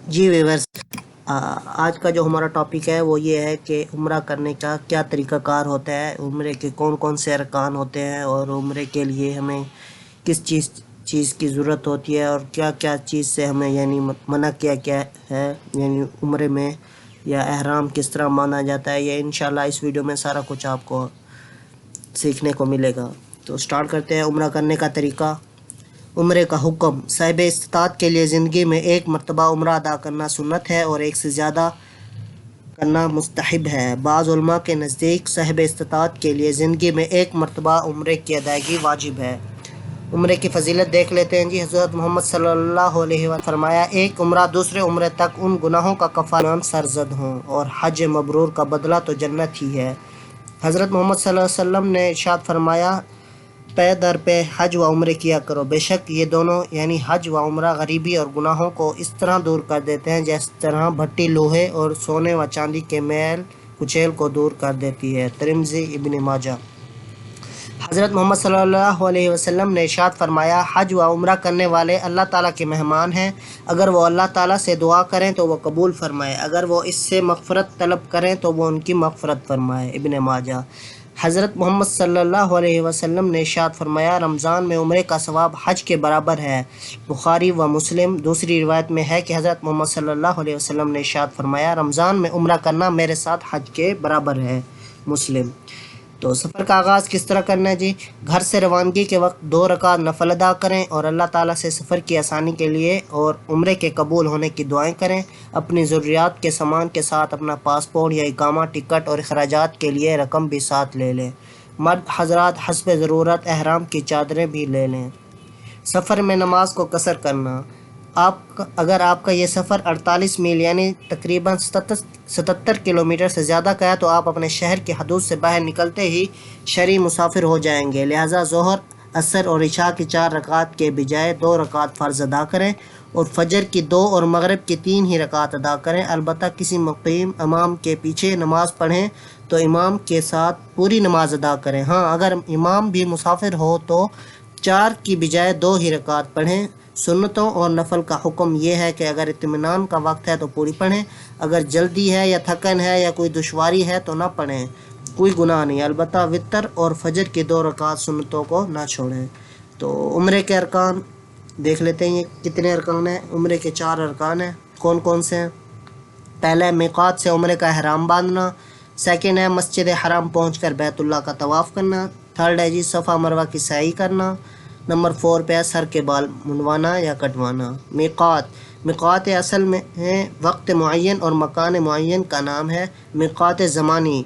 جی viewers, آج کا جو ہمارا ٹاپک ہے وہ یہ ہے کہ عمرہ کرنے کا کیا طریقہ کار ہوتا ہے، عمرے کے کون کون سے ارکان ہوتے ہیں، اور عمرے کے لیے ہمیں کس چیز کی ضرورت ہوتی ہے، اور کیا کیا چیز سے ہمیں یعنی منع کیا کیا ہے، یعنی عمرے میں یا احرام کس طرح مانا جاتا ہے، یہ انشاءاللہ اس ویڈیو میں سارا کچھ آپ کو سیکھنے کو ملے گا۔ تو سٹارٹ کرتے ہیں عمرہ کرنے کا طریقہ۔ عمرے کا حکم: صاحب استطاعت کے لیے زندگی میں ایک مرتبہ عمرہ ادا کرنا سنت ہے اور ایک سے زیادہ کرنا مستحب ہے۔ بعض علماء کے نزدیک صاحب استطاعت کے لیے زندگی میں ایک مرتبہ عمرے کی ادائیگی واجب ہے۔ عمرے کی فضیلت دیکھ لیتے ہیں جی۔ حضرت محمد صلی اللہ علیہ وسلم فرمایا، ایک عمرہ دوسرے عمرے تک ان گناہوں کا کفارہ سرزد ہوں، اور حج مبرور کا بدلہ تو جنت ہی ہے۔ حضرت محمد صلی اللہ علیہ وسلم نے ارشاد فرمایا، پے در پہ حج و عمرے کیا کرو، بے شک یہ دونوں یعنی حج و عمرہ غریبی اور گناہوں کو اس طرح دور کر دیتے ہیں جس طرح بھٹی لوہے اور سونے و چاندی کے میل کچیل کو دور کر دیتی ہے۔ ترمذی، ابن ماجہ۔ حضرت محمد صلی اللہ علیہ وسلم نے ارشاد فرمایا، حج و عمرہ کرنے والے اللہ تعالیٰ کے مہمان ہیں، اگر وہ اللہ تعالیٰ سے دعا کریں تو وہ قبول فرمائے، اگر وہ اس سے مغفرت طلب کریں تو وہ ان کی مغفرت فرمائے۔ ابن ماجہ۔ حضرت محمد صلی اللہ علیہ وسلم نے ارشاد فرمایا، رمضان میں عمرے کا ثواب حج کے برابر ہے۔ بخاری و مسلم۔ دوسری روایت میں ہے کہ حضرت محمد صلی اللہ علیہ وسلم نے ارشاد فرمایا، رمضان میں عمرہ کرنا میرے ساتھ حج کے برابر ہے۔ مسلم۔ تو سفر کا آغاز کس طرح کرنا ہے جی؟ گھر سے روانگی کے وقت 2 رکعت نفل ادا کریں اور اللہ تعالیٰ سے سفر کی آسانی کے لیے اور عمرے کے قبول ہونے کی دعائیں کریں۔ اپنی ضروریات کے سامان کے ساتھ اپنا پاسپورٹ یا اقامہ، ٹکٹ اور اخراجات کے لیے رقم بھی ساتھ لے لیں۔ مرد حضرات حسب ضرورت احرام کی چادریں بھی لے لیں۔ سفر میں نماز کو قصر کرنا: اگر آپ کا یہ سفر 48 میل یعنی تقریباً 77 کلومیٹر سے زیادہ کا ہے تو آپ اپنے شہر کی حدود سے باہر نکلتے ہی شرعی مسافر ہو جائیں گے، لہٰذا ظہر، عصر اور عشاء کی 4 رکعات کے بجائے 2 رکعت فرض ادا کریں اور فجر کی 2 اور مغرب کی 3 ہی رکعت ادا کریں۔ البتہ کسی مقیم امام کے پیچھے نماز پڑھیں تو امام کے ساتھ پوری نماز ادا کریں۔ ہاں، اگر امام بھی مسافر ہو تو 4 کی بجائے 2 ہی رکعت پڑھیں۔ سنتوں اور نفل کا حکم یہ ہے کہ اگر اطمینان کا وقت ہے تو پوری پڑھیں، اگر جلدی ہے یا تھکن ہے یا کوئی دشواری ہے تو نہ پڑھیں، کوئی گناہ نہیں، البتہ وتر اور فجر کی 2 رکعت سنتوں کو نہ چھوڑیں۔ تو عمرے کے ارکان دیکھ لیتے ہیں، یہ کتنے ارکان ہیں؟ عمرے کے 4 ارکان ہیں۔ کون کون سے ہیں؟ پہلا ہے میقات سے عمرے کا احرام باندھنا، سیکنڈ ہے مسجد حرام پہنچ کر بیت اللہ کا طواف کرنا، تھرڈ ہے جی صفا مروہ کی سعی کرنا، نمبر 4 پہ ہے سر کے بال منڈوانا یا کٹوانا۔ میقات اصل میں وقت معین اور مکان معین کا نام ہے۔ میقات زمانی: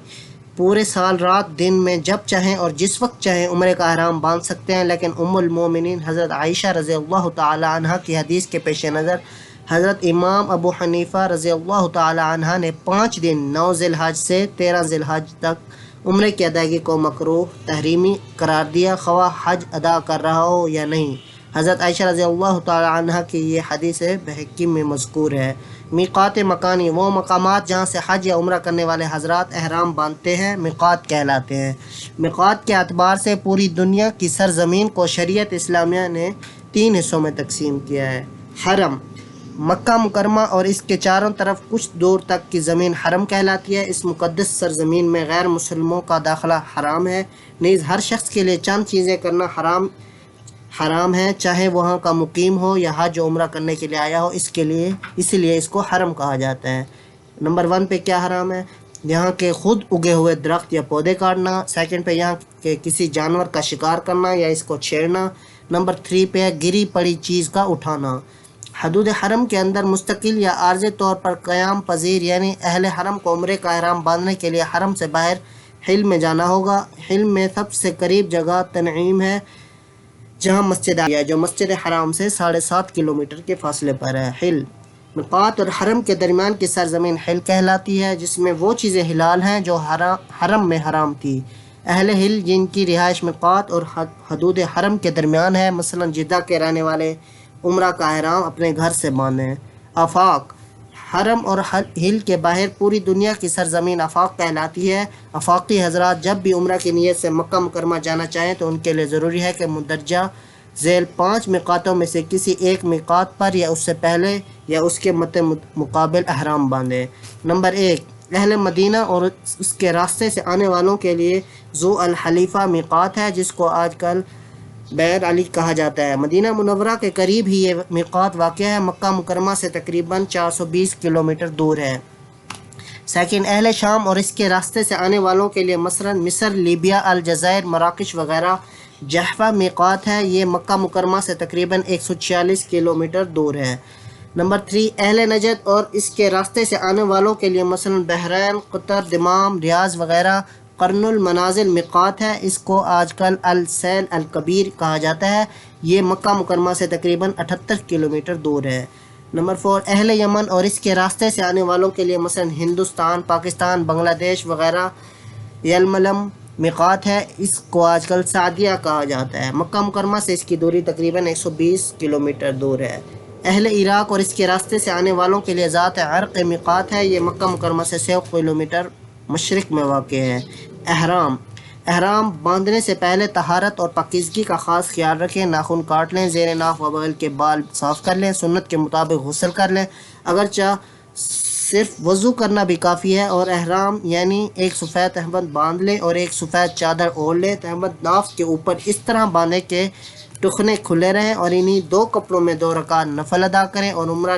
پورے سال رات دن میں جب چاہیں اور جس وقت چاہیں عمرے کا احرام باندھ سکتے ہیں، لیکن ام المومنین حضرت عائشہ رضی اللہ تعالی عنہ کی حدیث کے پیش نظر حضرت امام ابو حنیفہ رضی اللہ تعالی عنہ نے 5 دن 9 ذی الحج سے 13 ذی الحج تک عمرے کی ادائیگی کو مکروہ تحریمی قرار دیا، خواہ حج ادا کر رہا ہو یا نہیں۔ حضرت عائشہ رضی اللہ تعالی عنہ کی یہ حدیث بہقی میں مذکور ہے۔ میقات مکانی: وہ مقامات جہاں سے حج یا عمرہ کرنے والے حضرات احرام باندھتے ہیں میقات کہلاتے ہیں۔ میقات کے اعتبار سے پوری دنیا کی سرزمین کو شریعت اسلامیہ نے 3 حصوں میں تقسیم کیا ہے۔ حرم: مکہ مکرمہ اور اس کے چاروں طرف کچھ دور تک کی زمین حرم کہلاتی ہے۔ اس مقدس سرزمین میں غیر مسلموں کا داخلہ حرام ہے، نیز ہر شخص کے لیے چند چیزیں کرنا حرام ہے، چاہے وہاں کا مقیم ہو یا حج و عمرہ کرنے کے لیے آیا ہو، اسی لیے اس کو حرم کہا جاتا ہے۔ نمبر 1 پہ کیا حرام ہے؟ یہاں کے خود اگے ہوئے درخت یا پودے کاٹنا۔ سیکنڈ پہ یہاں کے کسی جانور کا شکار کرنا یا اس کو چھیڑنا۔ نمبر 3 پہ ہے گری پڑی چیز کا اٹھانا۔ حدود حرم کے اندر مستقل یا عارضی طور پر قیام پذیر یعنی اہل حرم کو عمرے کا احرام باندھنے کے لیے حرم سے باہر حل میں جانا ہوگا۔ حل میں سب سے قریب جگہ تنعیم ہے، جہاں مسجد ہے، جو مسجد حرام سے 7.5 کلومیٹر کے فاصلے پر ہے۔ حل میقات اور حرم کے درمیان کی سرزمین حل کہلاتی ہے، جس میں وہ چیزیں حلال ہیں جو حرم میں حرام تھی۔ اہل حل جن کی رہائش میقات اور حدود حرم کے درمیان ہے، مثلا جدہ کے رہنے والے، عمرہ کا احرام اپنے گھر سے باندھیں۔ آفاق: حرم اور حل کے باہر پوری دنیا کی سرزمین آفاق کہلاتی ہے۔ آفاقی حضرات جب بھی عمرہ کی نیت سے مکہ مکرمہ جانا چاہیں تو ان کے لیے ضروری ہے کہ مندرجہ ذیل 5 میقاتوں میں سے کسی ایک میقات پر یا اس سے پہلے یا اس کے مقابل احرام باندھیں۔ نمبر 1، اہل مدینہ اور اس کے راستے سے آنے والوں کے لیے ذو الحلیفہ میقات ہے، جس کو آج کل بیر علی کہا جاتا ہے۔ مدینہ منورہ کے قریب ہی یہ میقات واقع ہے، مکہ مکرمہ سے تقریباً 420 کلومیٹر دور ہے۔ سیکنڈ، اہل شام اور اس کے راستے سے آنے والوں کے لیے مثلاً مصر، لیبیا، الجزائر، مراکش وغیرہ جحفہ میقات ہے، یہ مکہ مکرمہ سے تقریباً 146 کلومیٹر دور ہے۔ نمبر 3، اہل نجد اور اس کے راستے سے آنے والوں کے لیے مثلاً بحرین، قطر، دمام، ریاض وغیرہ قرن المنازل میقات ہے، اس کو آج کل السیل الکبیر کہا جاتا ہے، یہ مکہ مکرمہ سے تقریباً 78 کلومیٹر دور ہے۔ نمبر 4، اہل یمن اور اس کے راستے سے آنے والوں کے لیے مثلاً ہندوستان، پاکستان، بنگلہ دیش وغیرہ یلملم میقات ہے، اس کو آج کل سعدیہ کہا جاتا ہے، مکہ مکرمہ سے اس کی دوری تقریباً 120 کلومیٹر دور ہے۔ اہل عراق اور اس کے راستے سے آنے والوں کے لیے ذات عرق میقات ہے، یہ مکہ مکرمہ سے 100 کلومیٹر مشرق میں واقع ہے۔ احرام باندھنے سے پہلے طہارت اور پاکیزگی کا خاص خیال رکھیں، ناخن کاٹ لیں، زیر ناف و بغل کے بال صاف کر لیں، سنت کے مطابق غسل کر لیں، اگرچہ صرف وضو کرنا بھی کافی ہے، اور احرام یعنی ایک سفید تہمت باندھ لیں اور ایک سفید چادر اوڑھ لیں، تہمت ناف کے اوپر اس طرح باندھیں کہ ٹخنے کھلے رہیں، اور انہی 2 کپڑوں میں 2 رکعت نفل ادا کریں اور عمرہ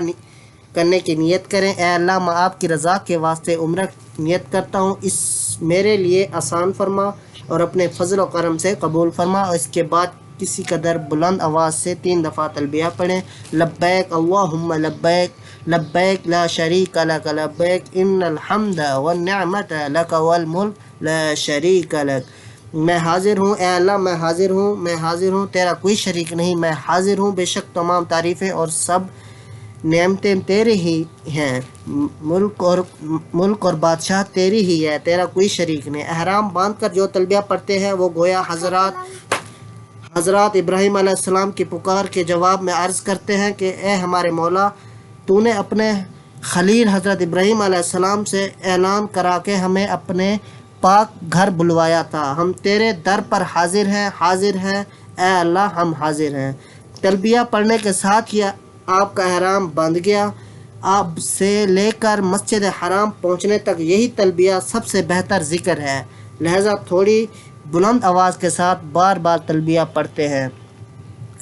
کرنے کی نیت کریں۔ اے اللہ، میں آپ کی رضا کے واسطے عمرہ نیت کرتا ہوں، اس میرے لیے آسان فرما اور اپنے فضل و کرم سے قبول فرما۔ اور اس کے بعد کسی قدر بلند آواز سے 3 دفعہ تلبیہ پڑھیں، لبیک اللہم لبیک، لبیک لا شریک لک لبیک، ان الحمد والنعمت لک والملک لا شریک لک۔ میں حاضر ہوں، اے اللہ میں حاضر ہوں، میں حاضر ہوں، تیرا کوئی شریک نہیں، میں حاضر ہوں، بے شک تمام تعریفیں اور سب نعمتیں تیرے ہی ہیں، ملک اور بادشاہ تیری ہی ہے، تیرا کوئی شریک نہیں۔ احرام باندھ کر جو تلبیہ پڑھتے ہیں وہ گویا حضرات ابراہیم علیہ السلام کی پکار کے جواب میں عرض کرتے ہیں کہ اے ہمارے مولا، تو نے اپنے خلیل حضرت ابراہیم علیہ السلام سے اعلان کرا کے ہمیں اپنے پاک گھر بلوایا تھا، ہم تیرے در پر حاضر ہیں، اے اللہ ہم حاضر ہیں۔ تلبیہ پڑھنے کے ساتھ ہی آپ کا احرام باندھ گیا، آپ سے لے کر مسجد حرام پہنچنے تک یہی تلبیہ سب سے بہتر ذکر ہے، لہذا تھوڑی بلند آواز کے ساتھ بار بار تلبیہ پڑھتے ہیں۔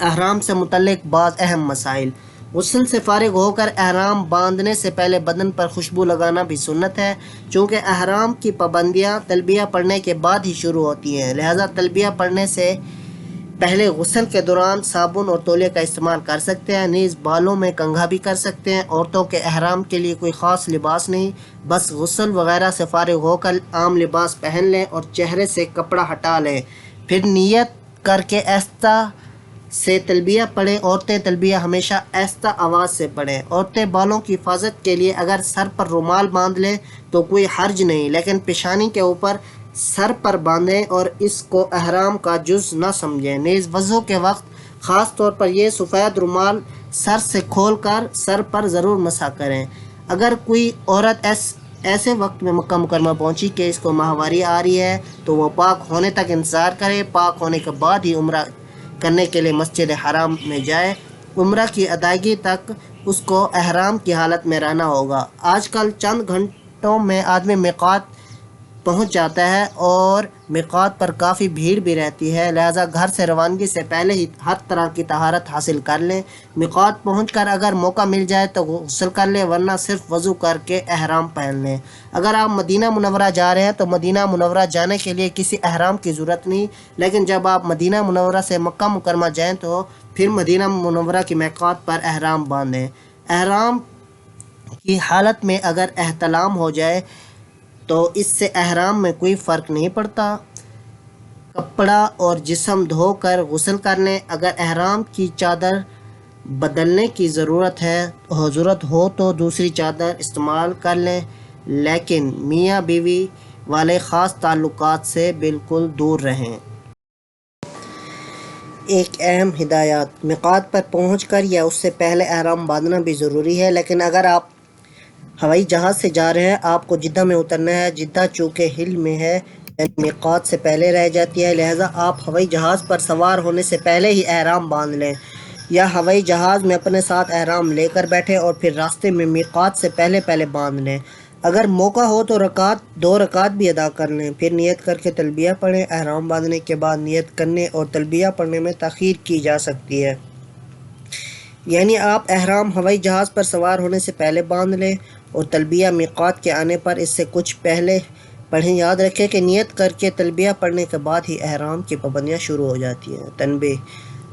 احرام سے متعلق بعض اہم مسائل۔ غسل سے فارغ ہو کر احرام باندھنے سے پہلے بدن پر خوشبو لگانا بھی سنت ہے، چونکہ احرام کی پابندیاں تلبیہ پڑھنے کے بعد ہی شروع ہوتی ہیں، لہذا تلبیہ پڑھنے سے پہلے غسل کے دوران صابن اور تولیے کا استعمال کر سکتے ہیں، نیز بالوں میں کنگھا بھی کر سکتے ہیں۔ عورتوں کے احرام کے لیے کوئی خاص لباس نہیں، بس غسل وغیرہ سے فارغ ہو کر عام لباس پہن لیں اور چہرے سے کپڑا ہٹا لیں، پھر نیت کر کے آہستہ سے تلبیہ پڑھیں۔ عورتیں تلبیہ ہمیشہ آہستہ آواز سے پڑھیں۔ عورتیں بالوں کی حفاظت کے لیے اگر سر پر رومال باندھ لیں تو کوئی حرج نہیں، لیکن پیشانی کے اوپر سر پر باندھیں اور اس کو احرام کا جز نہ سمجھیں۔ نیز وضو کے وقت خاص طور پر یہ سفید رومال سر سے کھول کر سر پر ضرور مسح کریں۔ اگر کوئی عورت ایسے وقت میں مکہ مکرمہ پہنچی کہ اس کو ماہواری آ رہی ہے تو وہ پاک ہونے تک انتظار کرے، پاک ہونے کے بعد ہی عمرہ کرنے کے لیے مسجد حرام میں جائے۔ عمرہ کی ادائیگی تک اس کو احرام کی حالت میں رہنا ہوگا۔ آج کل چند گھنٹوں میں آدمی میقات پہنچ جاتا ہے اور میقات پر کافی بھیڑ بھی رہتی ہے، لہذا گھر سے روانگی سے پہلے ہی ہر طرح کی طہارت حاصل کر لیں۔ میقات پہنچ کر اگر موقع مل جائے تو غسل کر لیں، ورنہ صرف وضو کر کے احرام پہن لیں۔ اگر آپ مدینہ منورہ جا رہے ہیں تو مدینہ منورہ جانے کے لیے کسی احرام کی ضرورت نہیں، لیکن جب آپ مدینہ منورہ سے مکہ مکرمہ جائیں تو پھر مدینہ منورہ کی میقات پر احرام باندھیں۔ احرام کی حالت میں اگر احتلام ہو جائے تو اس سے احرام میں کوئی فرق نہیں پڑتا، کپڑا اور جسم دھو کر غسل کر لیں۔ اگر احرام کی چادر بدلنے کی ضرورت ہو تو دوسری چادر استعمال کر لیں، لیکن میاں بیوی والے خاص تعلقات سے بالکل دور رہیں۔ ایک اہم ہدایات: میقات پر پہنچ کر یا اس سے پہلے احرام باندھنا بھی ضروری ہے، لیکن اگر آپ ہوائی جہاز سے جا رہے ہیں، آپ کو جدہ میں اترنا ہے، جدہ چونکہ ہل میں ہے یعنی میقات سے پہلے رہ جاتی ہے، لہذا آپ ہوائی جہاز پر سوار ہونے سے پہلے ہی احرام باندھ لیں۔ یا ہوائی جہاز میں اپنے ساتھ احرام لے کر بیٹھے اور پھر راستے میں میقات سے پہلے باندھ لیں۔ اگر موقع ہو تو دو رکعت بھی ادا کر لیں، پھر نیت کر کے تلبیہ پڑھیں۔ احرام باندھنے کے بعد نیت کرنے اور تلبیہ پڑھنے میں تاخیر کی جا سکتی ہے، یعنی آپ احرام ہوائی جہاز پر سوار ہونے سے پہلے باندھ لیں اور تلبیہ میقات کے آنے پر اس سے کچھ پہلے پڑھیں۔ یاد رکھیں کہ نیت کر کے تلبیہ پڑھنے کے بعد ہی احرام کی پابندیاں شروع ہو جاتی ہیں۔ تنبیہ: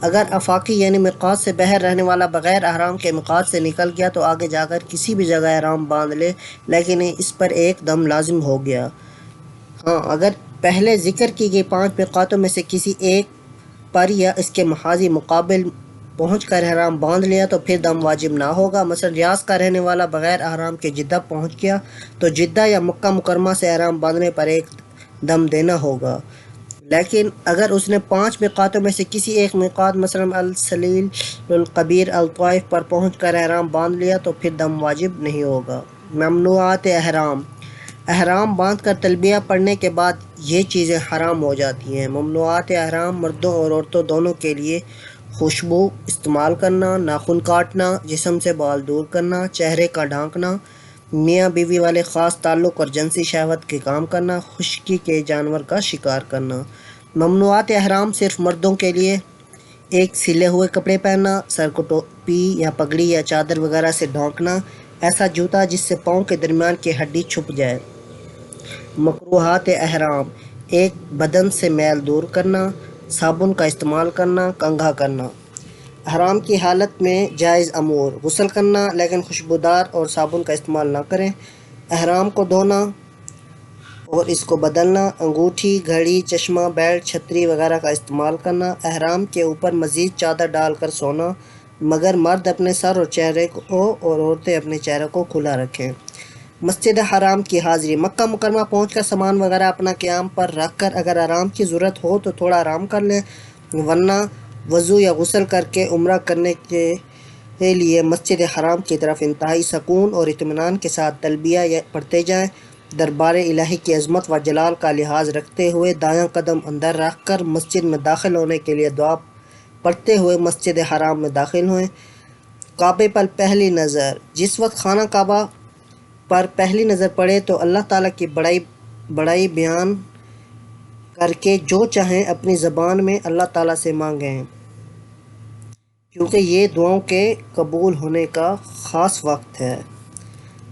اگر آفاقی یعنی میقات سے باہر رہنے والا بغیر احرام کے میقات سے نکل گیا تو آگے جا کر کسی بھی جگہ احرام باندھ لے، لیکن اس پر ایک دم لازم ہو گیا۔ ہاں، اگر پہلے ذکر کی گئی 5 میقاتوں میں سے کسی ایک پر یا اس کے محاذی مقابل پہنچ کر احرام باندھ لیا تو پھر دم واجب نہ ہوگا۔ مثلا ریاض کا رہنے والا بغیر احرام کے جدہ پہنچ گیا تو جدہ یا مکہ مکرمہ سے احرام باندھنے پر ایک دم دینا ہوگا، لیکن اگر اس نے 5 میقاتوں میں سے کسی ایک میقات مثلا السلیل، القبیر، الطائف پر پہنچ کر احرام باندھ لیا تو پھر دم واجب نہیں ہوگا۔ ممنوعات احرام: احرام باندھ کر تلبیہ پڑھنے کے بعد یہ چیزیں حرام ہو جاتی ہیں۔ ممنوعات احرام مردوں اور عورتوں دونوں کے لیے: خوشبو استعمال کرنا، ناخن کاٹنا، جسم سے بال دور کرنا، چہرے کا ڈھانکنا، میاں بیوی والے خاص تعلق اور جنسی شہوت کے کام کرنا، خشکی کے جانور کا شکار کرنا۔ ممنوعات احرام صرف مردوں کے لیے: ایک سلے ہوئے کپڑے پہننا، سر کو ٹوپی یا پگڑی یا چادر وغیرہ سے ڈھانکنا، ایسا جوتا جس سے پاؤں کے درمیان کی ہڈی چھپ جائے۔ مکروہات احرام: ایک بدن سے میل دور کرنا، صابن کا استعمال کرنا، کنگھا کرنا۔ احرام کی حالت میں جائز امور: غسل کرنا، لیکن خوشبودار اور صابن کا استعمال نہ کریں۔ احرام کو دھونا اور اس کو بدلنا، انگوٹھی، گھڑی، چشمہ، بیلٹ، چھتری وغیرہ کا استعمال کرنا۔ احرام کے اوپر مزید چادر ڈال کر سونا، مگر مرد اپنے سر اور چہرے کو اور عورتیں اپنے چہرے کو کھلا رکھیں۔ مسجد حرام کی حاضری: مکہ مکرمہ پہنچ کر سامان وغیرہ اپنا قیام پر رکھ کر اگر آرام کی ضرورت ہو تو تھوڑا آرام کر لیں، ورنہ وضو یا غسل کر کے عمرہ کرنے کے لیے مسجد حرام کی طرف انتہائی سکون اور اطمینان کے ساتھ تلبیہ پڑھتے جائیں۔ دربار الہی کی عظمت و جلال کا لحاظ رکھتے ہوئے دایاں قدم اندر رکھ کر مسجد میں داخل ہونے کے لیے دعا پڑھتے ہوئے مسجد حرام میں داخل ہوئیں۔ کعبے پر پہلی نظر: جس وقت خانہ کعبہ پر پہلی نظر پڑے تو اللہ تعالیٰ کی بڑائی بیان کر کے جو چاہیں اپنی زبان میں اللہ تعالیٰ سے مانگیں، کیونکہ یہ دعاؤں کے قبول ہونے کا خاص وقت ہے۔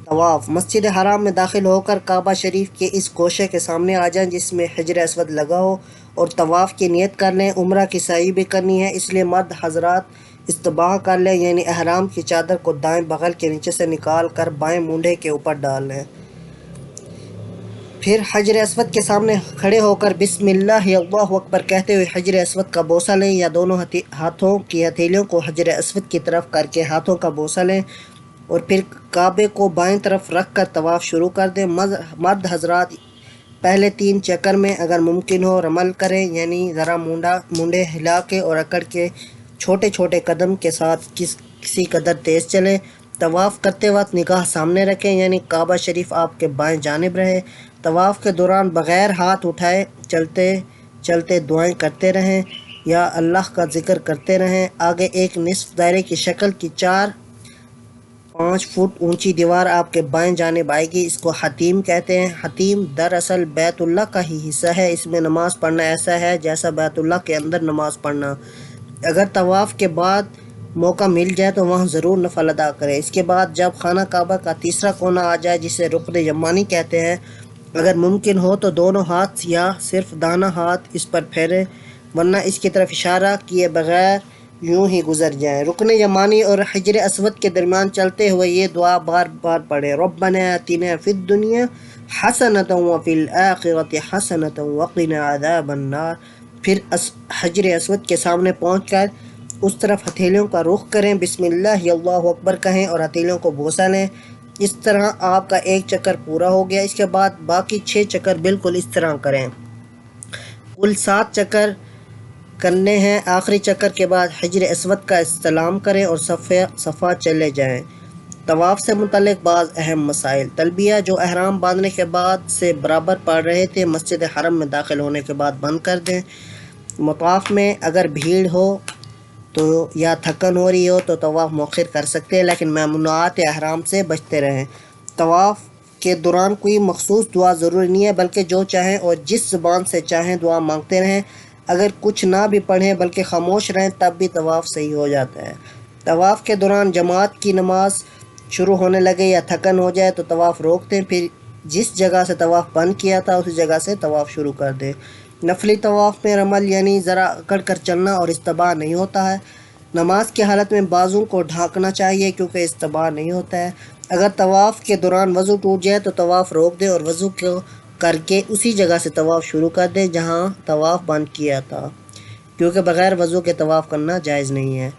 طواف: مسجد حرام میں داخل ہو کر کعبہ شریف کے اس گوشے کے سامنے آ جائیں جس میں حجر اسود لگا ہو اور طواف کی نیت کر لیں۔ عمرہ کی سعی بھی کرنی ہے، اس لیے مرد حضرات استباح کر لیں، یعنی احرام کی چادر کو دائیں بغل کے نیچے سے نکال کر بائیں مونڈھے کے اوپر ڈال لیں۔ پھر حجر اسود کے سامنے کھڑے ہو کر بسم اللہ اللہ اکبر کہتے ہوئے حجر اسود کا بوسہ لیں، یا دونوں ہاتھوں کی ہتھیلیوں کو حجر اسود کی طرف کر کے ہاتھوں کا بوسہ لیں اور پھر کعبے کو بائیں طرف رکھ کر طواف شروع کر دیں۔ مرد حضرات پہلے 3 چکر میں اگر ممکن ہو رمل کریں، یعنی ذرا مونڈے ہلا کے اور اکڑ کے چھوٹے چھوٹے قدم کے ساتھ کسی قدر تیز چلیں۔ طواف کرتے وقت نگاہ سامنے رکھیں، یعنی کعبہ شریف آپ کے بائیں جانب رہے۔ طواف کے دوران بغیر ہاتھ اٹھائے چلتے چلتے دعائیں کرتے رہیں یا اللہ کا ذکر کرتے رہیں۔ آگے ایک نصف دائرے کی شکل کی 4-5 فٹ اونچی دیوار آپ کے بائیں جانب آئے گی، اس کو حتیم کہتے ہیں۔ حتیم دراصل بیت اللہ کا ہی حصہ ہے، اس میں نماز پڑھنا ایسا ہے جیسا بیت اللہ کے اندر نماز پڑھنا۔ اگر طواف کے بعد موقع مل جائے تو وہاں ضرور نفل ادا کریں۔ اس کے بعد جب خانہ کعبہ کا تیسرا کونا آ جائے جسے رکن یمانی کہتے ہیں، اگر ممکن ہو تو دونوں ہاتھ یا صرف دانا ہاتھ اس پر پھیریں، ورنہ اس کی طرف اشارہ کیے بغیر یوں ہی گزر جائیں۔ رکن یمانی اور حجر اسود کے درمیان چلتے ہوئے یہ دعا بار بار پڑھیں: ربنا آتنا فی الدنیا حسنۃ وفی الآخرۃ حسنۃ وقنا عذاب النار۔ پھر حجر اسود کے سامنے پہنچ کر اس طرف ہتھیلیوں کا رخ کریں، بسم اللہ اللہ اکبر کہیں اور ہتھیلیوں کو بوسہ لیں۔ اس طرح آپ کا 1 چکر پورا ہو گیا۔ اس کے بعد باقی 6 چکر بالکل اس طرح کریں۔ کل 7 چکر کرنے ہیں۔ آخری چکر کے بعد حجر اسود کا استلام کریں اور صفا چلے جائیں۔ طواف سے متعلق بعض اہم مسائل: تلبیہ جو احرام باندھنے کے بعد سے برابر پڑھ رہے تھے مسجد حرم میں داخل ہونے کے بعد بند کر دیں۔ مطاف میں اگر بھیڑ ہو تو یا تھکن ہو رہی ہو تو طواف مؤخر کر سکتے ہیں، لیکن ممنوعات احرام سے بچتے رہیں۔ طواف کے دوران کوئی مخصوص دعا ضروری نہیں ہے، بلکہ جو چاہیں اور جس زبان سے چاہیں دعا مانگتے رہیں۔ اگر کچھ نہ بھی پڑھیں بلکہ خاموش رہیں تب بھی طواف صحیح ہو جاتا ہے۔ طواف کے دوران جماعت کی نماز شروع ہونے لگے یا تھکن ہو جائے تو طواف روک دیں، پھر جس جگہ سے طواف بند کیا تھا اسی جگہ سے طواف شروع کر دیں۔ نفلی طواف میں رمل یعنی ذرا اکڑ کر چلنا اور استباع نہیں ہوتا ہے۔ نماز کی حالت میں بازو کو ڈھانکنا چاہیے کیونکہ استباع نہیں ہوتا ہے۔ اگر طواف کے دوران وضو ٹوٹ جائے تو طواف روک دیں اور وضو کو کر کے اسی جگہ سے طواف شروع کر دیں جہاں طواف بند کیا تھا، کیونکہ بغیر وضو کے طواف کرنا جائز نہیں ہے۔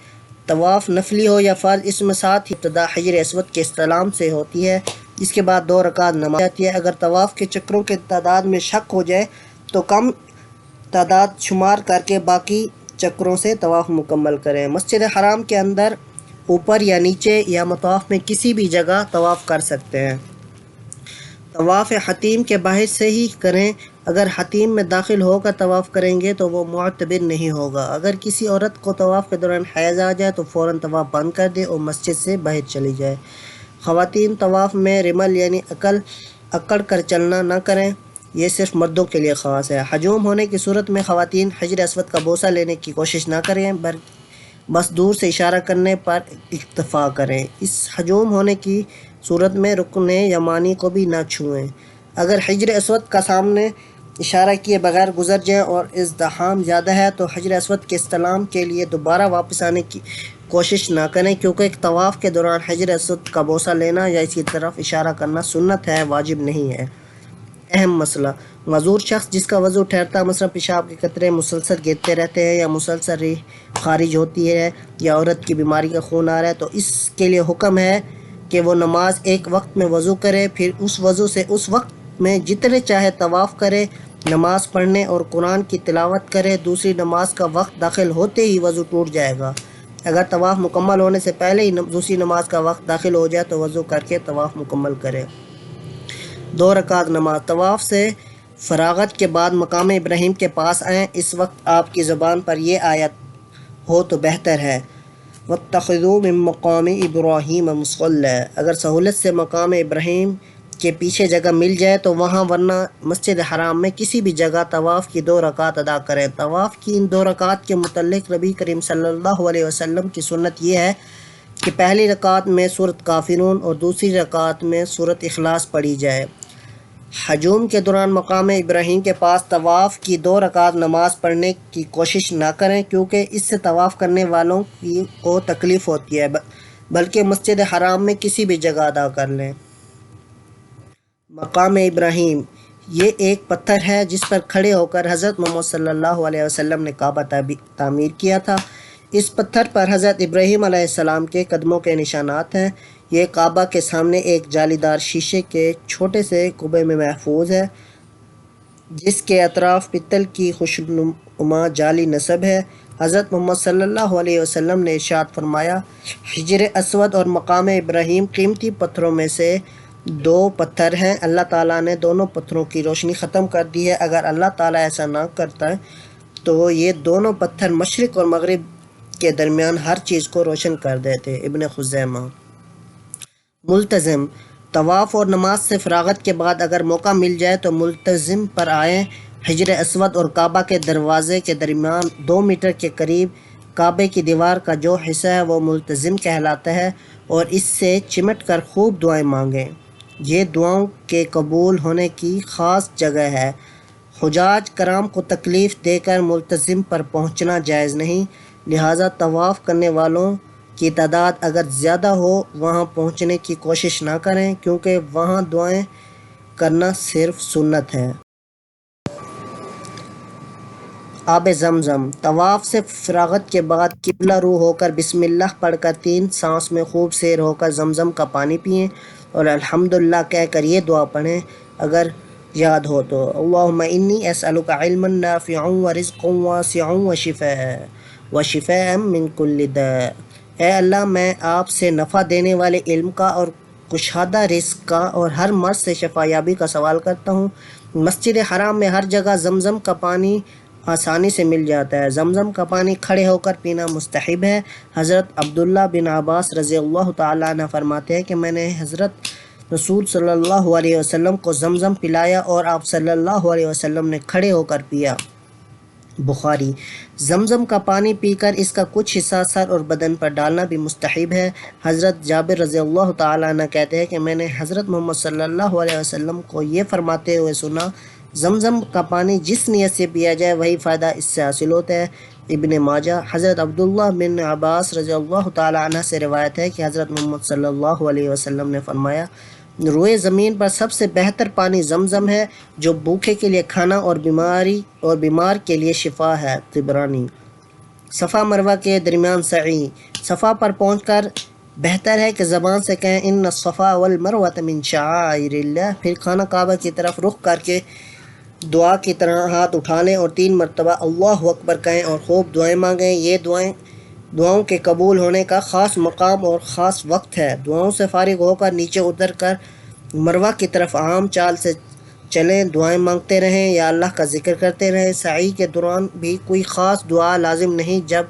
طواف نفلی ہو یا فرض، اس میں ساتھ ہی ابتدا حجر اسود کے استلام سے ہوتی ہے، اس کے بعد 2 رکعت نماز آتی ہے۔ اگر طواف کے چکروں کے تعداد میں شک ہو جائے تو کم تعداد شمار کر کے باقی چکروں سے طواف مکمل کریں۔ مسجد حرام کے اندر اوپر یا نیچے یا مطاف میں کسی بھی جگہ طواف کر سکتے ہیں۔ طواف حتیم کے باہر سے ہی کریں، اگر حتیم میں داخل ہو کر طواف کریں گے تو وہ معتبر نہیں ہوگا۔ اگر کسی عورت کو طواف کے دوران حیض آ جائے تو فوراً طواف بند کر دے اور مسجد سے باہر چلی جائے۔ خواتین طواف میں رمل یعنی اکڑ کر چلنا نہ کریں، یہ صرف مردوں کے لیے خاص ہے۔ ہجوم ہونے کی صورت میں خواتین حجر اسود کا بوسہ لینے کی کوشش نہ کریں، بس دور سے اشارہ کرنے پر اکتفا کریں۔ اس ہجوم ہونے کی صورت میں رکن یمانی کو بھی نہ چھوئیں۔ اگر حجر اسود کا سامنے اشارہ کیے بغیر گزر جائیں اور ازدحام زیادہ ہے تو حجر اسود کے استلام کے لیے دوبارہ واپس آنے کی کوشش نہ کریں، کیونکہ ایک طواف کے دوران حجر اسود کا بوسہ لینا یا اس کی طرف اشارہ کرنا سنت ہے، واجب نہیں ہے۔ اہم مسئلہ: معذور شخص جس کا وضو ٹھہرتا، مثلا پیشاب کے قطرے مسلسل گرتے رہتے ہیں یا مسلسل ریح خارج ہوتی ہے یا عورت کی بیماری کا خون آ رہا ہے، تو اس کے لیے حکم ہے کہ وہ نماز ایک وقت میں وضو کرے، پھر اس وضو سے اس وقت میں جتنے چاہے طواف کرے، نماز پڑھنے اور قرآن کی تلاوت کرے۔ دوسری نماز کا وقت داخل ہوتے ہی وضو ٹوٹ جائے گا۔ اگر طواف مکمل ہونے سے پہلے ہی دوسری نماز کا وقت داخل ہو جائے تو وضو کر کے طواف مکمل کرے۔ 2 رکعت نماز: طواف سے فراغت کے بعد مقام ابراہیم کے پاس آئیں۔ اس وقت آپ کی زبان پر یہ آیت ہو تو بہتر ہے، وَاتَّخِذُوا مِن مَّقَامِ إِبْرَاهِيمَ مُصَلًّى۔ اگر سہولت سے مقام ابراہیم کے پیچھے جگہ مل جائے تو وہاں، ورنہ مسجد حرام میں کسی بھی جگہ طواف کی 2 رکعت ادا کریں۔ طواف کی ان 2 رکعت کے متعلق نبی کریم صلی اللہ علیہ وسلم کی سنت یہ ہے کہ پہلی رکعت میں سورۃ کافرون اور دوسری رکعت میں سورۃ اخلاص پڑھی جائے۔ ہجوم کے دوران مقام ابراہیم کے پاس طواف کی 2 رکعت نماز پڑھنے کی کوشش نہ کریں، کیونکہ اس سے طواف کرنے والوں کو تکلیف ہوتی ہے، بلکہ مسجد حرام میں کسی بھی جگہ ادا کر لیں۔ مقام ابراہیم یہ ایک پتھر ہے جس پر کھڑے ہو کر حضرت محمد صلی اللہ علیہ وسلم نے کعبہ تعمیر کیا تھا۔ اس پتھر پر حضرت ابراہیم علیہ السلام کے قدموں کے نشانات ہیں۔ یہ کعبہ کے سامنے ایک جالی دار شیشے کے چھوٹے سے کعبے میں محفوظ ہے، جس کے اطراف پتل کی خوشنما جالی نصب ہے۔ حضرت محمد صلی اللہ علیہ وسلم نے ارشاد فرمایا، حجر اسود اور مقام ابراہیم قیمتی پتھروں میں سے 2 پتھر ہیں، اللہ تعالیٰ نے دونوں پتھروں کی روشنی ختم کر دی ہے۔ اگر اللہ تعالیٰ ایسا نہ کرتا تو یہ دونوں پتھر مشرق اور مغرب کے درمیان ہر چیز کو روشن کر دیتے۔ ابن خزیمہ۔ ملتزم: طواف اور نماز سے فراغت کے بعد اگر موقع مل جائے تو ملتزم پر آئیں۔ حجر اسود اور کعبہ کے دروازے کے درمیان 2 میٹر کے قریب کعبے کی دیوار کا جو حصہ ہے وہ ملتزم کہلاتا ہے، اور اس سے چمٹ کر خوب دعائیں مانگیں۔ یہ دعاؤں کے قبول ہونے کی خاص جگہ ہے۔ حجاج کرام کو تکلیف دے کر ملتزم پر پہنچنا جائز نہیں، لہٰذا طواف کرنے والوں کی تعداد اگر زیادہ ہو وہاں پہنچنے کی کوشش نہ کریں، کیونکہ وہاں دعائیں کرنا صرف سنت ہے۔ آب زمزم: طواف سے فراغت کے بعد قبلہ رو ہو کر بسم اللہ پڑھ کر 3 سانس میں خوب سیر ہو کر زمزم کا پانی پئیں اور الحمدللہ کہہ کر یہ دعا پڑھیں اگر یاد ہو تو، اللہم انی اسألک علما نافعا ورزقا واسعا وشفاء من کل داء۔ اے اللہ، میں آپ سے نفع دینے والے علم کا اور کشادہ رزق کا اور ہر مرض سے شفا یابی کا سوال کرتا ہوں۔ مسجد حرام میں ہر جگہ زمزم کا پانی آسانی سے مل جاتا ہے۔ زمزم کا پانی کھڑے ہو کر پینا مستحب ہے۔ حضرت عبداللہ بن عباس رضی اللہ تعالیٰ عنہ فرماتے ہیں کہ میں نے حضرت رسول صلی اللہ علیہ وسلم کو زمزم پلایا اور آپ صلی اللہ علیہ وسلم نے کھڑے ہو کر پیا۔ بخاری۔ زمزم کا پانی پی کر اس کا کچھ حصہ سر اور بدن پر ڈالنا بھی مستحب ہے۔ حضرت جابر رضی اللہ تعالیٰ عنہ کہتے ہیں کہ میں نے حضرت محمد صلی اللہ علیہ وسلم کو یہ فرماتے ہوئے سنا، زمزم کا پانی جس نیت سے پیا جائے وہی فائدہ اس سے حاصل ہوتا ہے۔ ابن ماجہ۔ حضرت عبداللہ بن عباس رضی اللہ تعالیٰ عنہ سے روایت ہے کہ حضرت محمد صلی اللہ علیہ وسلم نے فرمایا، روئے زمین پر سب سے بہتر پانی زمزم ہے، جو بھوکے کے لیے کھانا اور بیمار کے لیے شفا ہے۔ طبرانی۔ صفا مروہ کے درمیان سعی۔ صفا پر پہنچ کر بہتر ہے کہ زبان سے کہیں ان الصفا والمروۃ من شعائر اللہ، پھر خانہ کعبہ کی طرف رخ کر کے دعا کی طرح ہاتھ اٹھا لیں اور 3 مرتبہ اللہ اکبر کہیں اور خوب دعائیں مانگیں۔ یہ دعاؤں کے قبول ہونے کا خاص مقام اور خاص وقت ہے۔ دعاؤں سے فارغ ہو کر نیچے اتر کر مروہ کی طرف عام چال سے چلیں، دعائیں مانگتے رہیں یا اللہ کا ذکر کرتے رہیں۔ سعی کے دوران بھی کوئی خاص دعا لازم نہیں۔ جب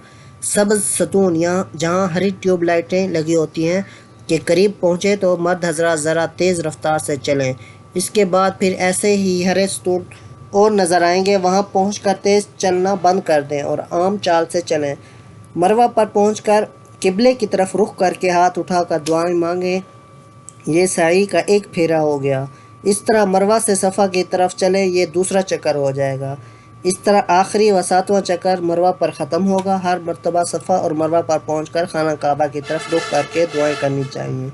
سبز ستون یا جہاں ہری ٹیوب لائٹیں لگی ہوتی ہیں کے قریب پہنچے تو مرد حضرات ذرا تیز رفتار سے چلیں۔ اس کے بعد پھر ایسے ہی ہرے ستون اور نظر آئیں گے، وہاں پہنچ کر تیز چلنا بند کر دیں اور عام چال سے چلیں۔ مروہ پر پہنچ کر قبلے کی طرف رخ کر کے ہاتھ اٹھا کر دعائیں مانگیں۔ یہ سعی کا ایک پھیرا ہو گیا۔ اس طرح مروہ سے صفا کی طرف چلیں، یہ دوسرا چکر ہو جائے گا۔ اس طرح آخری و 7واں چکر مروہ پر ختم ہوگا۔ ہر مرتبہ صفا اور مروہ پر پہنچ کر خانہ کعبہ کی طرف رخ کر کے دعائیں کرنی چاہیے۔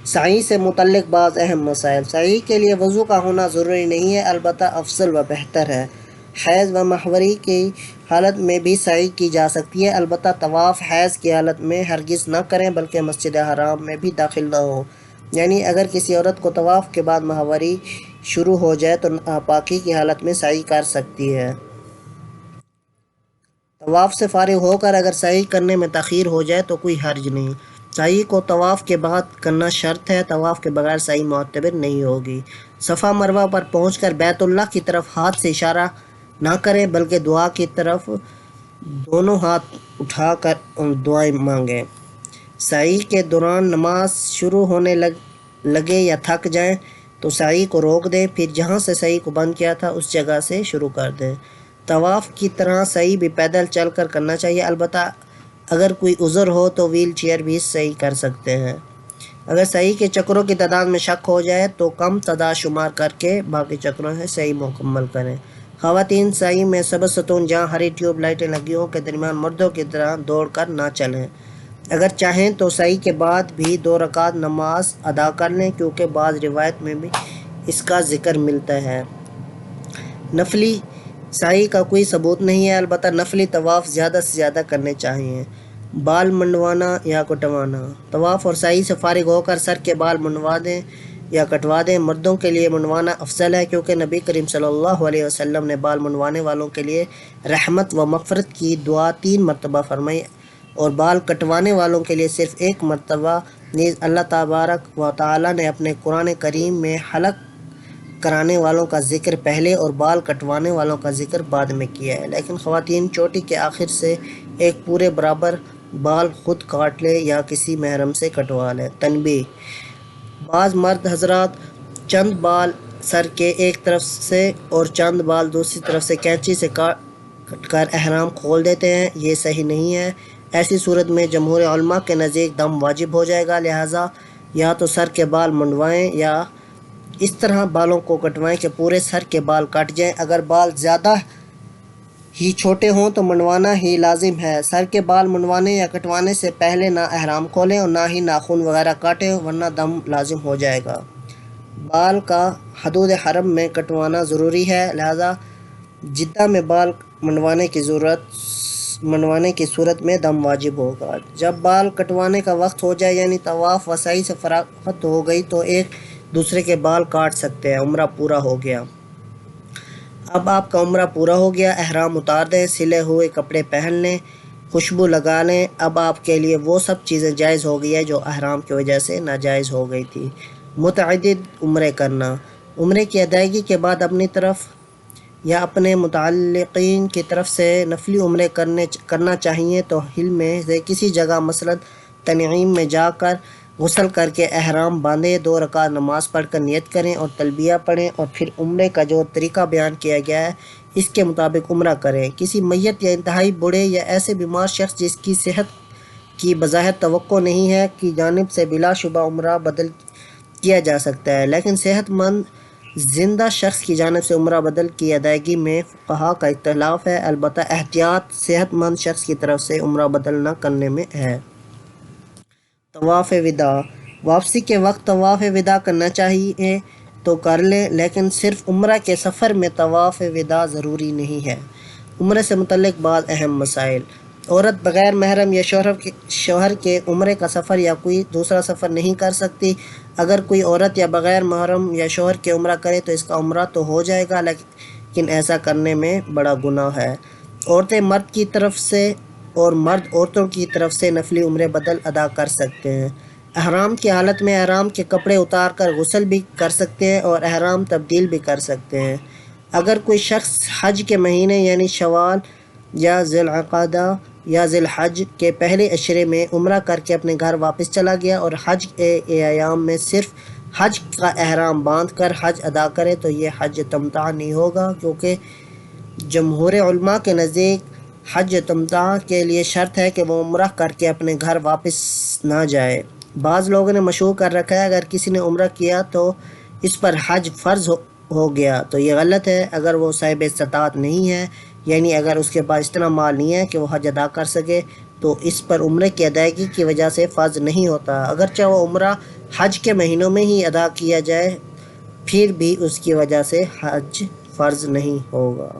سعی سے متعلق بعض اہم مسائل۔ سعی کے لیے وضو کا ہونا ضروری نہیں ہے، البتہ افضل و بہتر ہے۔ حیض و ماہواری کی حالت میں بھی سعی کی جا سکتی ہے، البتہ طواف حیض کی حالت میں ہرگز نہ کریں بلکہ مسجد حرام میں بھی داخل نہ ہو۔ یعنی اگر کسی عورت کو طواف کے بعد ماہواری شروع ہو جائے تو ناپاکی کی حالت میں سعی کر سکتی ہے۔ طواف سے فارغ ہو کر اگر سعی کرنے میں تاخیر ہو جائے تو کوئی حرج نہیں۔ سعی کو طواف کے بعد کرنا شرط ہے، طواف کے بغیر سعی معتبر نہیں ہوگی۔ صفا مروہ پر پہنچ کر بیت اللہ کی طرف ہاتھ سے اشارہ نہ کریں بلکہ دعا کی طرف دونوں ہاتھ اٹھا کر دعائیں مانگیں۔ سعی کے دوران نماز شروع ہونے لگے یا تھک جائیں تو سعی کو روک دیں، پھر جہاں سے سعی کو بند کیا تھا اس جگہ سے شروع کر دیں۔ طواف کی طرح سعی بھی پیدل چل کر کرنا چاہیے، البتہ اگر کوئی عذر ہو تو ویل چیئر بھی سعی کر سکتے ہیں۔ اگر سعی کے چکروں کی تعداد میں شک ہو جائے تو کم تعداد شمار کر کے باقی چکروں سے سعی مکمل کریں۔ خواتین سعی میں سبز ستون جہاں ہری ٹیوب لائٹیں لگی ہوں کے درمیان مردوں کی طرح دوڑ کر نہ چلیں۔ اگر چاہیں تو سعی کے بعد بھی 2 رکعت نماز ادا کر لیں، کیونکہ بعض روایت میں بھی اس کا ذکر ملتا ہے۔ نفلی سعی کا کوئی ثبوت نہیں ہے، البتہ نفلی طواف زیادہ سے زیادہ کرنے چاہیے۔ بال منڈوانا یا کٹوانا۔ طواف اور سعی سے فارغ ہو کر سر کے بال منڈوا دیں یا کٹوا دیں۔ مردوں کے لیے منڈوانا افضل ہے، کیونکہ نبی کریم صلی اللہ علیہ وسلم نے بال منڈوانے والوں کے لیے رحمت و مغفرت کی دعا 3 مرتبہ فرمائی اور بال کٹوانے والوں کے لیے صرف 1 مرتبہ۔ نیز اللہ تبارک و تعالیٰ نے اپنے قرآن کریم میں حلق کرانے والوں کا ذکر پہلے اور بال کٹوانے والوں کا ذکر بعد میں کیا ہے، لیکن خواتین چوٹی کے آخر سے ایک پورے برابر بال خود کاٹ لیں یا کسی محرم سے کٹوا لیں۔ تنبیہ: بعض مرد حضرات چند بال سر کے ایک طرف سے اور چند بال دوسری طرف سے کینچی سے کاٹ کر احرام کھول دیتے ہیں، یہ صحیح نہیں ہے۔ ایسی صورت میں جمہور علماء کے نزدیک دم واجب ہو جائے گا، لہٰذا یا تو سر کے بال منڈوائیں یا اس طرح بالوں کو کٹوائیں کہ پورے سر کے بال کٹ جائیں۔ اگر بال زیادہ ہی چھوٹے ہوں تو منڈوانا ہی لازم ہے۔ سر کے بال منڈوانے یا کٹوانے سے پہلے نہ احرام کھولیں اور نہ ہی ناخن وغیرہ کاٹیں، ورنہ دم لازم ہو جائے گا۔ بال کا حدود حرم میں کٹوانا ضروری ہے، لہذا جدہ میں بال منڈوانے کی صورت میں دم واجب ہوگا۔ جب بال کٹوانے کا وقت ہو جائے یعنی طواف و سعی سے فراغت ہو گئی تو ایک دوسرے کے بال کاٹ سکتے ہیں۔ عمرہ پورا ہو گیا۔ اب آپ کا عمرہ پورا ہو گیا، احرام اتار دیں، سلے ہوئے کپڑے پہن لیں، خوشبو لگا لیں۔ اب آپ کے لیے وہ سب چیزیں جائز ہو گئی ہیں جو احرام کی وجہ سے ناجائز ہو گئی تھی۔ متعدد عمرے کرنا۔ عمرے کی ادائیگی کے بعد اپنی طرف یا اپنے متعلقین کی طرف سے نفلی عمرے کرنا چاہیے تو ہل میں سے کسی جگہ مثلا تنعیم میں جا کر غسل کر کے احرام باندھیں، 2 رکعت نماز پڑھ کر نیت کریں اور تلبیہ پڑھیں، اور پھر عمرے کا جو طریقہ بیان کیا گیا ہے اس کے مطابق عمرہ کریں۔ کسی میت یا انتہائی بوڑھے یا ایسے بیمار شخص جس کی صحت کی بظاہر توقع نہیں ہے کی جانب سے بلا شبہ عمرہ بدل کیا جا سکتا ہے، لیکن صحت مند زندہ شخص کی جانب سے عمرہ بدل کی ادائیگی میں فقہا کا اختلاف ہے، البتہ احتیاط صحت مند شخص کی طرف سے عمرہ بدل نہ کرنے میں ہے۔ طواف وداع، واپسی کے وقت طواف وداع کرنا چاہیے تو کر لیں، لیکن صرف عمرہ کے سفر میں طواف وداع ضروری نہیں ہے۔ عمرے سے متعلق بعض اہم مسائل: عورت بغیر محرم یا شوہر کے عمرے کا سفر یا کوئی دوسرا سفر نہیں کر سکتی۔ اگر کوئی عورت یا بغیر محرم یا شوہر کے عمرہ کرے تو اس کا عمرہ تو ہو جائے گا، لیکن ایسا کرنے میں بڑا گناہ ہے۔ عورتیں مرد کی طرف سے اور مرد عورتوں کی طرف سے نفلی عمرے بدل ادا کر سکتے ہیں۔ احرام کی حالت میں احرام کے کپڑے اتار کر غسل بھی کر سکتے ہیں اور احرام تبدیل بھی کر سکتے ہیں۔ اگر کوئی شخص حج کے مہینے یعنی شوال یا ذی القعدہ یا ذی الحج کے پہلے عشرے میں عمرہ کر کے اپنے گھر واپس چلا گیا اور حج کے ایام میں صرف حج کا احرام باندھ کر حج ادا کرے تو یہ حج تمتع نہیں ہوگا، کیونکہ جمہور علماء کے نزدیک حج تمتع کے لیے شرط ہے کہ وہ عمرہ کر کے اپنے گھر واپس نہ جائے۔ بعض لوگوں نے مشہور کر رکھا ہے اگر کسی نے عمرہ کیا تو اس پر حج فرض ہو گیا تو یہ غلط ہے۔ اگر وہ صاحب استطاعت نہیں ہے، یعنی اگر اس کے پاس اتنا مال نہیں ہے کہ وہ حج ادا کر سکے، تو اس پر عمرے کی ادائیگی کی وجہ سے فرض نہیں ہوتا۔ اگرچہ وہ عمرہ حج کے مہینوں میں ہی ادا کیا جائے، پھر بھی اس کی وجہ سے حج فرض نہیں ہوگا۔